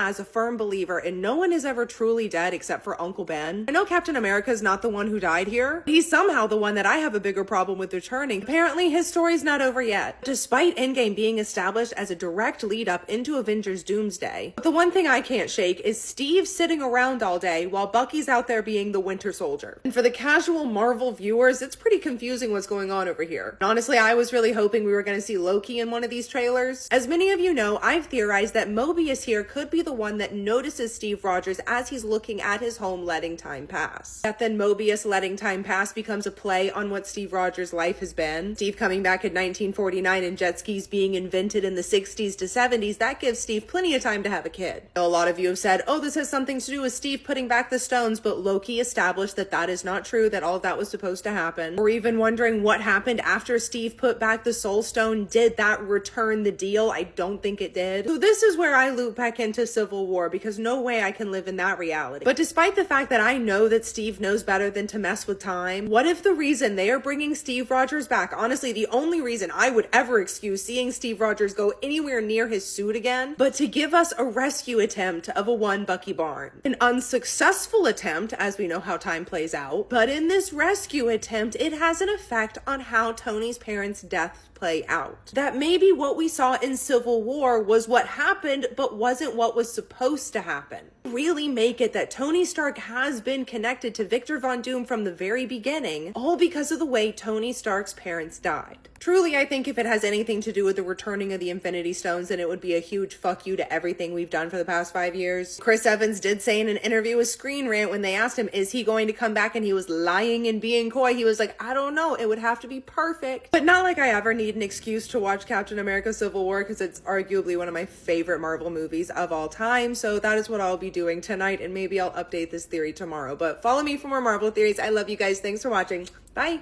as a firm believer in no one is ever truly dead except for Uncle Ben, I know Captain America's not the one who died here. He's somehow the one that I have a bigger problem with returning. Apparently his story's not over yet, despite Endgame being established as a direct lead up into Avengers Doomsday. But the one thing I can't shake is Steve sitting around all day while Bucky's out there being the Winter Soldier. And for the casual Marvel viewers, it's pretty confusing what's going on over here. And honestly, I was really hoping we were going to see Loki in one of these trailers. As many of you know, I've theorized that Mobius here could be the one that notices Steve Rogers as he's looking at his home letting time pass. That then Mobius letting time pass becomes a play on what Steve Rogers' life has been. Steve coming back in 1949 and jet skis being invented in the 60s to 70s, that gives Steve plenty of time to have a kid. A lot of you have said, oh, this has something to do with Steve putting back the stones, but Loki established that that is not true, that all of that was supposed to happen. Or even wondering what happened after Steve put back the Soul Stone. Did that return the deal? I don't think it did. So this is where I loop back into Civil War, because no way I can live in that reality. But despite the fact that I know that Steve knows better than to mess with time, what if the reason they are bringing Steve Rogers back, honestly the only reason I would ever excuse seeing Steve Rogers go anywhere near his suit again, but to give us a rescue attempt of a one Bucky Barnes. An unsuccessful attempt, as we know how time plays out, but in this rescue attempt, it has an effect on how Tony's parents' death play out. That maybe what we saw in Civil War was what happened, but wasn't what was supposed to happen. Really make it that Tony Stark has been connected to Victor Von Doom from the very beginning, all because of the way Tony Stark's parents died. Truly, I think if it has anything to do with the returning of the Infinity Stones, then it would be a huge fuck you to everything we've done for the past 5 years. Chris Evans did say in an interview with Screen Rant when they asked him, is he going to come back? And he was lying and being coy. He was like, I don't know. It would have to be perfect. But not like I ever need an excuse to watch Captain America Civil War, because it's arguably one of my favorite Marvel movies of all time. So that is what I'll be doing tonight, and maybe I'll update this theory tomorrow. But follow me for more Marvel theories. I love you guys. Thanks for watching. Bye.